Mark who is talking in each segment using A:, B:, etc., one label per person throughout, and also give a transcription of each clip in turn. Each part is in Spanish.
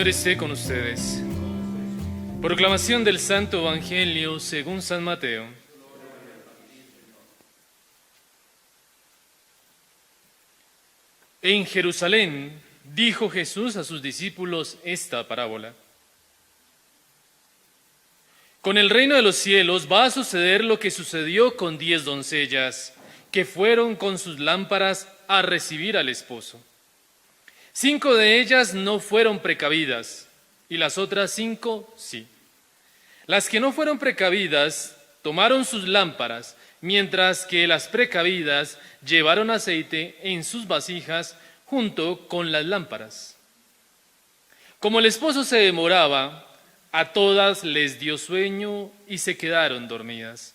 A: Señor esté con ustedes. Proclamación del Santo Evangelio según San Mateo. En Jerusalén dijo Jesús a sus discípulos esta parábola. Con el reino de los cielos va a suceder lo que sucedió con 10 doncellas, que fueron con sus lámparas a recibir al esposo. 5 de ellas no fueron precavidas, y las otras 5 sí. Las que no fueron precavidas tomaron sus lámparas, mientras que las precavidas llevaron aceite en sus vasijas junto con las lámparas. Como el esposo se demoraba, a todas les dio sueño y se quedaron dormidas.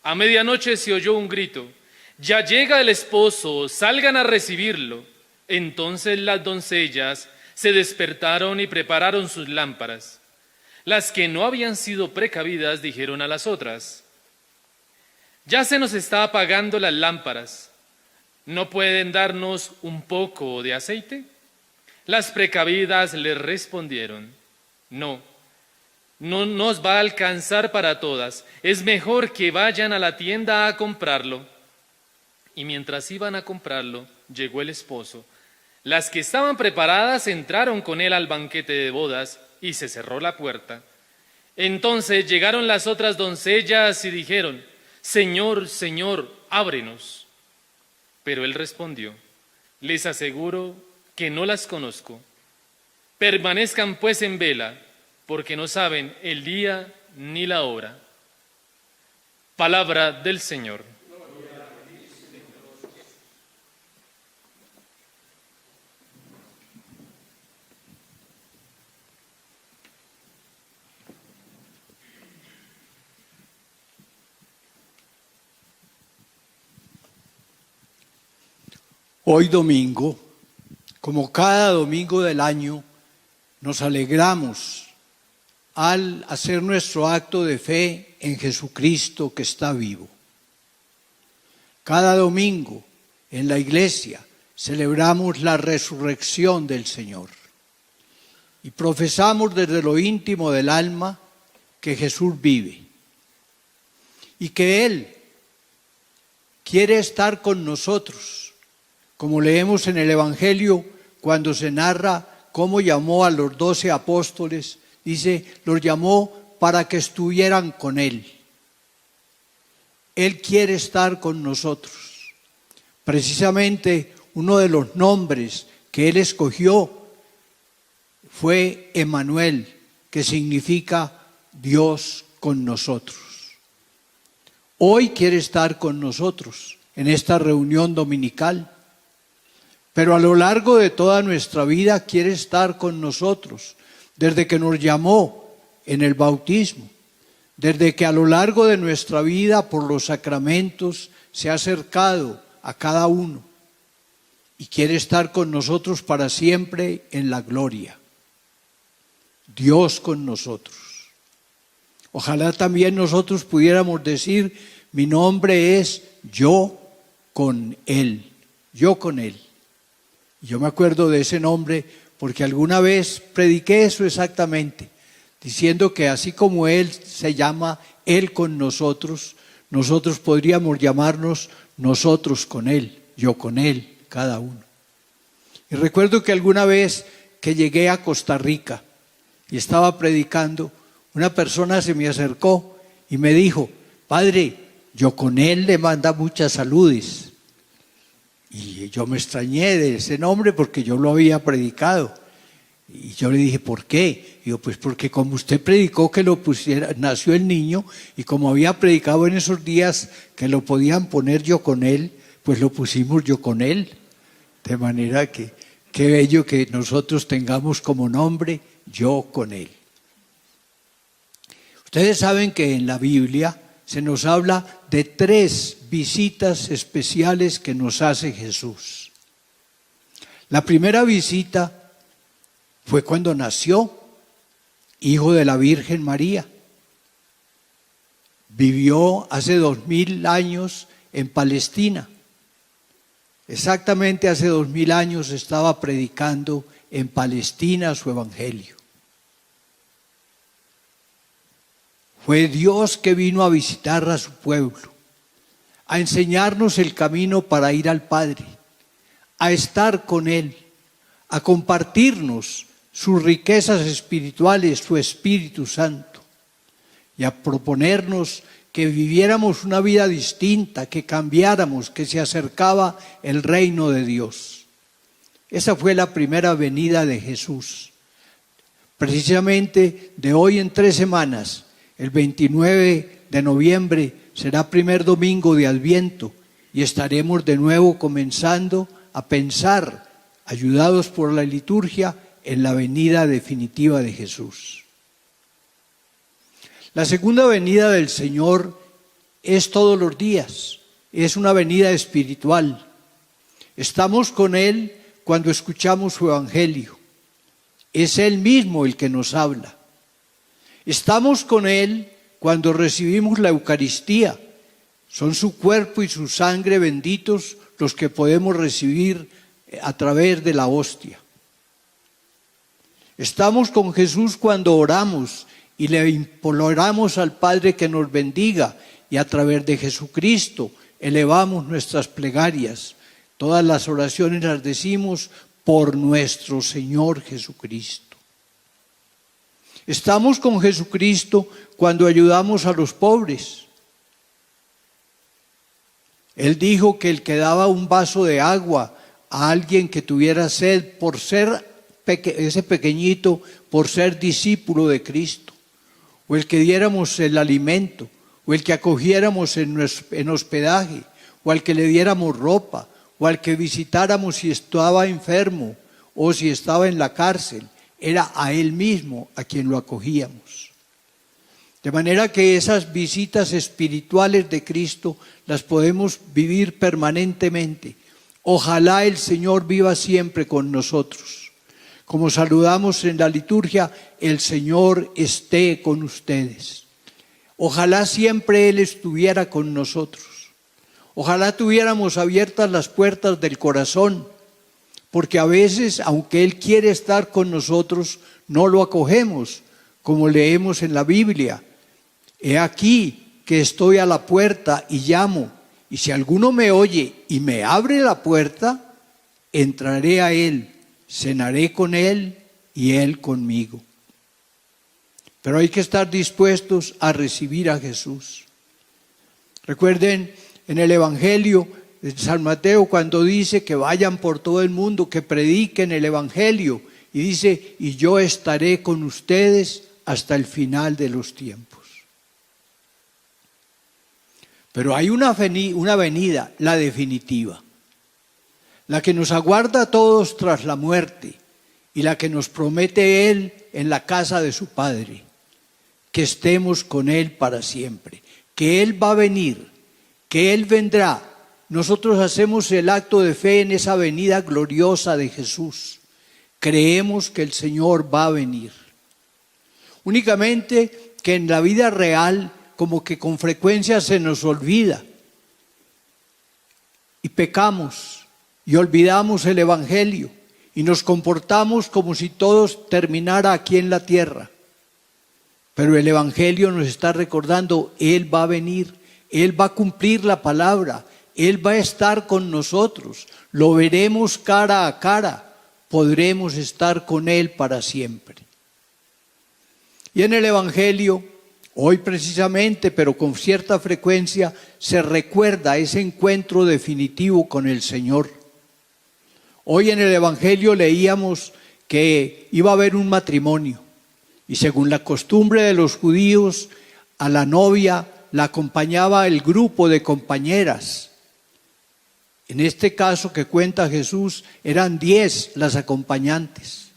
A: A medianoche se oyó un grito: «Ya llega el esposo, salgan a recibirlo». Entonces las doncellas se despertaron y prepararon sus lámparas. Las que no habían sido precavidas dijeron a las otras: «Ya se nos está apagando las lámparas. ¿No pueden darnos un poco de aceite?». Las precavidas les respondieron: «No nos va a alcanzar para todas. Es mejor que vayan a la tienda a comprarlo». Y mientras iban a comprarlo, llegó el esposo. Las que estaban preparadas entraron con él al banquete de bodas y se cerró la puerta. Entonces llegaron las otras doncellas y dijeron: «Señor, Señor, ábrenos». Pero él respondió: «Les aseguro que no las conozco. Permanezcan pues en vela, porque no saben el día ni la hora». Palabra del Señor.
B: Hoy domingo, como cada domingo del año, nos alegramos al hacer nuestro acto de fe en Jesucristo que está vivo. Cada domingo en la iglesia celebramos la resurrección del Señor y profesamos desde lo íntimo del alma que Jesús vive y que Él quiere estar con nosotros. Como leemos en el Evangelio, cuando se narra cómo llamó a los 12 apóstoles, dice, los llamó para que estuvieran con Él. Él quiere estar con nosotros. Precisamente uno de los nombres que Él escogió fue Emmanuel, que significa Dios con nosotros. Hoy quiere estar con nosotros en esta reunión dominical. Pero a lo largo de toda nuestra vida quiere estar con nosotros, desde que nos llamó en el bautismo, desde que a lo largo de nuestra vida por los sacramentos se ha acercado a cada uno y quiere estar con nosotros para siempre en la gloria. Dios con nosotros. Ojalá también nosotros pudiéramos decir, mi nombre es yo con Él, yo con Él. Yo me acuerdo de ese nombre porque alguna vez prediqué eso exactamente, diciendo que así como Él se llama Él con nosotros, nosotros podríamos llamarnos nosotros con Él, yo con Él, cada uno. Y recuerdo que alguna vez que llegué a Costa Rica y estaba predicando, una persona se me acercó y me dijo: «Padre, yo con Él le manda muchas saludes». Y yo me extrañé de ese nombre porque yo lo había predicado. Y yo le dije: ¿por qué? Y yo: pues porque como usted predicó que lo pusiera, nació el niño, y como había predicado en esos días que lo podían poner yo con él, pues lo pusimos yo con él. De manera que, qué bello que nosotros tengamos como nombre yo con él. Ustedes saben que en la Biblia se nos habla de 3 visitas especiales que nos hace Jesús. La primera visita fue cuando nació, hijo de la Virgen María. Vivió hace 2000 años en Palestina. Exactamente hace 2000 años estaba predicando en Palestina su evangelio. Fue Dios que vino a visitar a su pueblo, a enseñarnos el camino para ir al Padre, a estar con Él, a compartirnos sus riquezas espirituales, su Espíritu Santo, y a proponernos que viviéramos una vida distinta, que cambiáramos, que se acercaba el reino de Dios. Esa fue la primera venida de Jesús. Precisamente de hoy en 3 semanas, el 29 de noviembre, será primer domingo de Adviento y estaremos de nuevo comenzando a pensar, ayudados por la liturgia, en la venida definitiva de Jesús. La segunda venida del Señor es todos los días, es una venida espiritual. Estamos con Él cuando escuchamos su evangelio. Es Él mismo el que nos habla. Estamos con Él cuando recibimos la Eucaristía. Son su cuerpo y su sangre benditos los que podemos recibir a través de la hostia. Estamos con Jesús cuando oramos y le imploramos al Padre que nos bendiga, y a través de Jesucristo elevamos nuestras plegarias. Todas las oraciones las decimos por nuestro Señor Jesucristo. Estamos con Jesucristo cuando ayudamos a los pobres. Él dijo que el que daba un vaso de agua a alguien que tuviera sed, por ser ese pequeñito, por ser discípulo de Cristo, o el que diéramos el alimento, o el que acogiéramos en hospedaje, o al que le diéramos ropa, o al que visitáramos si estaba enfermo o si estaba en la cárcel, era a Él mismo a quien lo acogíamos. De manera que esas visitas espirituales de Cristo las podemos vivir permanentemente. Ojalá el Señor viva siempre con nosotros. Como saludamos en la liturgia, el Señor esté con ustedes. Ojalá siempre Él estuviera con nosotros. Ojalá tuviéramos abiertas las puertas del corazón, porque a veces, aunque Él quiere estar con nosotros, no lo acogemos, como leemos en la Biblia. He aquí que estoy a la puerta y llamo, y si alguno me oye y me abre la puerta, entraré a Él, cenaré con Él y Él conmigo. Pero hay que estar dispuestos a recibir a Jesús. Recuerden en el Evangelio de San Mateo cuando dice que vayan por todo el mundo, que prediquen el Evangelio, y dice, y yo estaré con ustedes hasta el final de los tiempos. Pero hay una venida, la definitiva, la que nos aguarda a todos tras la muerte y la que nos promete Él en la casa de su Padre, que estemos con Él para siempre, que Él va a venir, que Él vendrá. Nosotros hacemos el acto de fe en esa venida gloriosa de Jesús. Creemos que el Señor va a venir. Únicamente que en la vida real como que con frecuencia se nos olvida y pecamos y olvidamos el Evangelio y nos comportamos como si todo terminara aquí en la tierra. Pero el Evangelio nos está recordando, Él va a venir, Él va a cumplir la palabra, Él va a estar con nosotros, lo veremos cara a cara, podremos estar con Él para siempre. Y en el Evangelio, hoy precisamente, pero con cierta frecuencia, se recuerda ese encuentro definitivo con el Señor. Hoy en el Evangelio leíamos que iba a haber un matrimonio y según la costumbre de los judíos, a la novia la acompañaba el grupo de compañeras. En este caso que cuenta Jesús, eran 10 las acompañantes.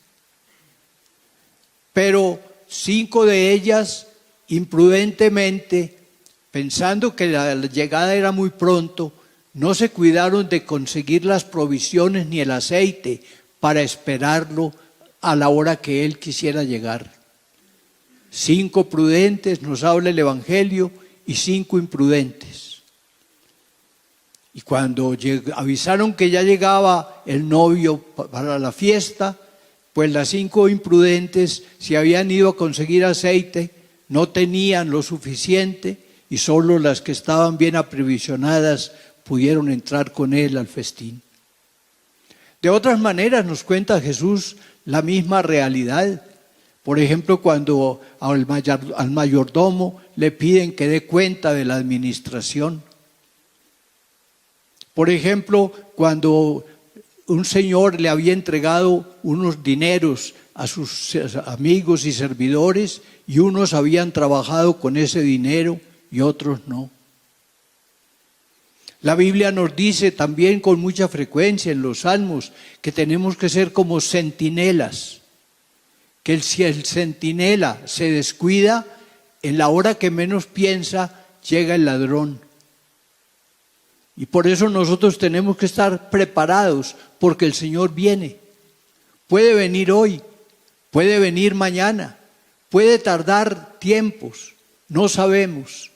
B: Pero 5 de ellas, imprudentemente, pensando que la llegada era muy pronto, no se cuidaron de conseguir las provisiones ni el aceite para esperarlo a la hora que él quisiera llegar. 5 prudentes, nos habla el Evangelio, y 5 imprudentes. Y cuando avisaron que ya llegaba el novio para la fiesta, pues las 5 imprudentes se habían ido a conseguir aceite, no tenían lo suficiente y solo las que estaban bien aprovisionadas pudieron entrar con él al festín. De otras maneras nos cuenta Jesús la misma realidad. Por ejemplo, cuando al mayordomo le piden que dé cuenta de la administración. Por ejemplo, cuando un señor le había entregado unos dineros a sus amigos y servidores y unos habían trabajado con ese dinero y otros no. La Biblia nos dice también con mucha frecuencia en los Salmos que tenemos que ser como centinelas, que si el centinela se descuida, en la hora que menos piensa, llega el ladrón. Y por eso nosotros tenemos que estar preparados, porque el Señor viene. Puede venir hoy, puede venir mañana, puede tardar tiempos, no sabemos.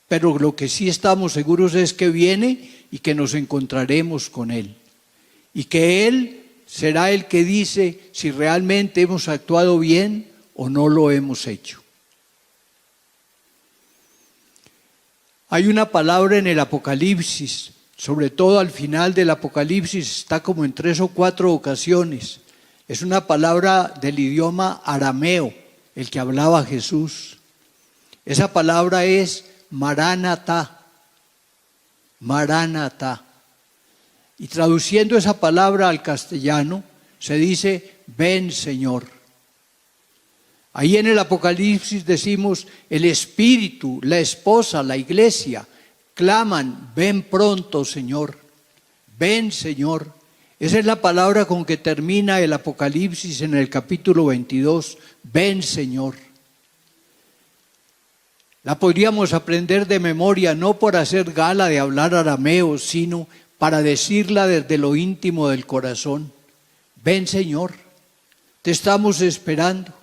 B: Pero lo que sí estamos seguros es que viene y que nos encontraremos con Él. Y que Él será el que dice si realmente hemos actuado bien o no lo hemos hecho. Hay una palabra en el Apocalipsis, sobre todo al final del Apocalipsis, está como en 3 o 4 ocasiones. Es una palabra del idioma arameo, el que hablaba Jesús. Esa palabra es Maranatá, Maranatá. Y traduciendo esa palabra al castellano, se dice, ven Señor. Ahí en el Apocalipsis decimos, el Espíritu, la esposa, la iglesia, claman, ven pronto Señor, ven Señor. Esa es la palabra con que termina el Apocalipsis en el capítulo 22, ven Señor. La podríamos aprender de memoria, no por hacer gala de hablar arameo, sino para decirla desde lo íntimo del corazón. Ven Señor, te estamos esperando.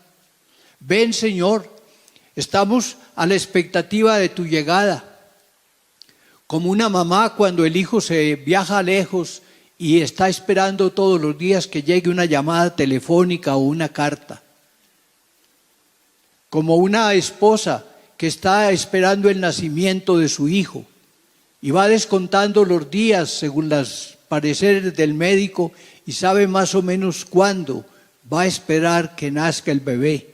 B: Ven Señor, estamos a la expectativa de tu llegada. Como una mamá cuando el hijo se viaja lejos y está esperando todos los días que llegue una llamada telefónica o una carta. Como una esposa que está esperando el nacimiento de su hijo y va descontando los días según los pareceres del médico y sabe más o menos cuándo va a esperar que nazca el bebé.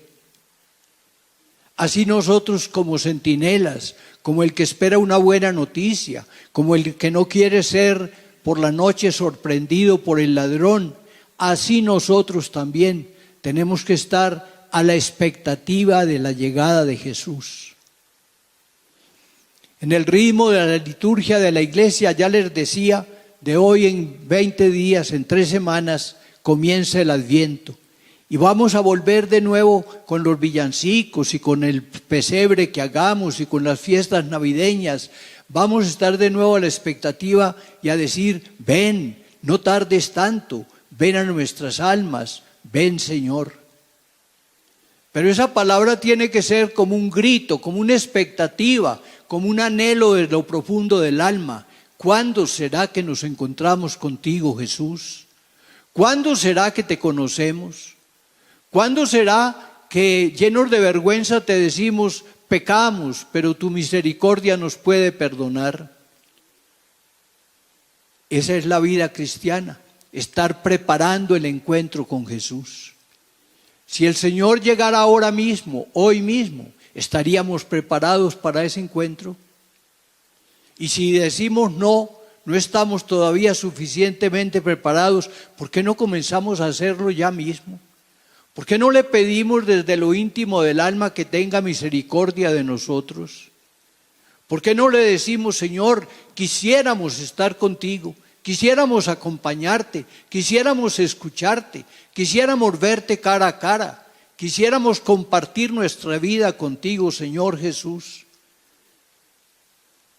B: Así nosotros como centinelas, como el que espera una buena noticia, como el que no quiere ser por la noche sorprendido por el ladrón, así nosotros también tenemos que estar a la expectativa de la llegada de Jesús. En el ritmo de la liturgia de la iglesia, ya les decía, de hoy en 20 días, en 3 semanas, comienza el Adviento. Y vamos a volver de nuevo con los villancicos y con el pesebre que hagamos y con las fiestas navideñas. Vamos a estar de nuevo a la expectativa y a decir, ven, no tardes tanto, ven a nuestras almas, ven Señor. Pero esa palabra tiene que ser como un grito, como una expectativa, como un anhelo de lo profundo del alma. ¿Cuándo será que nos encontramos contigo, Jesús? ¿Cuándo será que te conocemos? ¿Cuándo será que llenos de vergüenza te decimos, pecamos, pero tu misericordia nos puede perdonar? Esa es la vida cristiana, estar preparando el encuentro con Jesús. Si el Señor llegara ahora mismo, hoy mismo, ¿estaríamos preparados para ese encuentro? Y si decimos no estamos todavía suficientemente preparados, ¿por qué no comenzamos a hacerlo ya mismo? ¿Por qué no le pedimos desde lo íntimo del alma que tenga misericordia de nosotros? ¿Por qué no le decimos, Señor, quisiéramos estar contigo, quisiéramos acompañarte, quisiéramos escucharte, quisiéramos verte cara a cara, quisiéramos compartir nuestra vida contigo, Señor Jesús?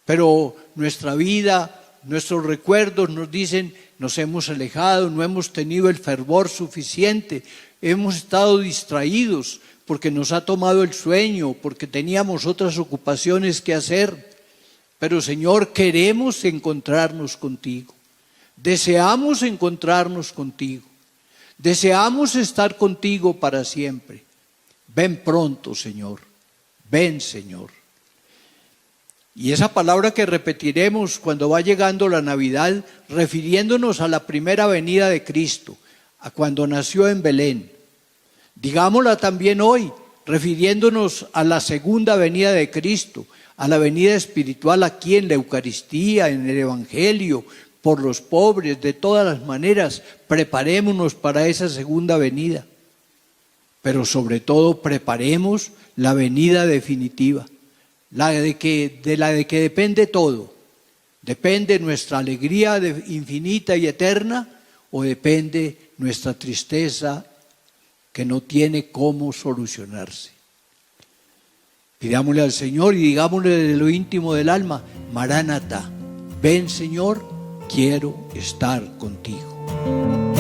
B: Pero nuestra vida, nuestros recuerdos nos dicen, nos hemos alejado, no hemos tenido el fervor suficiente, hemos estado distraídos porque nos ha tomado el sueño, porque teníamos otras ocupaciones que hacer. Pero Señor, queremos encontrarnos contigo, deseamos encontrarnos contigo, Deseamos estar contigo para siempre. Ven pronto, Señor. Ven, Señor. Y esa palabra que repetiremos cuando va llegando la Navidad, refiriéndonos a la primera venida de Cristo, a cuando nació en Belén. Digámosla también hoy, refiriéndonos a la segunda venida de Cristo, a la venida espiritual aquí en la Eucaristía, en el Evangelio, por los pobres, de todas las maneras. Preparémonos para esa segunda venida, pero sobre todo preparemos la venida definitiva, de la de que depende todo. Depende nuestra alegría infinita y eterna, o depende nuestra tristeza que no tiene cómo solucionarse. Pidámosle al Señor y digámosle de lo íntimo del alma: Maránata, ven, Señor, quiero estar contigo.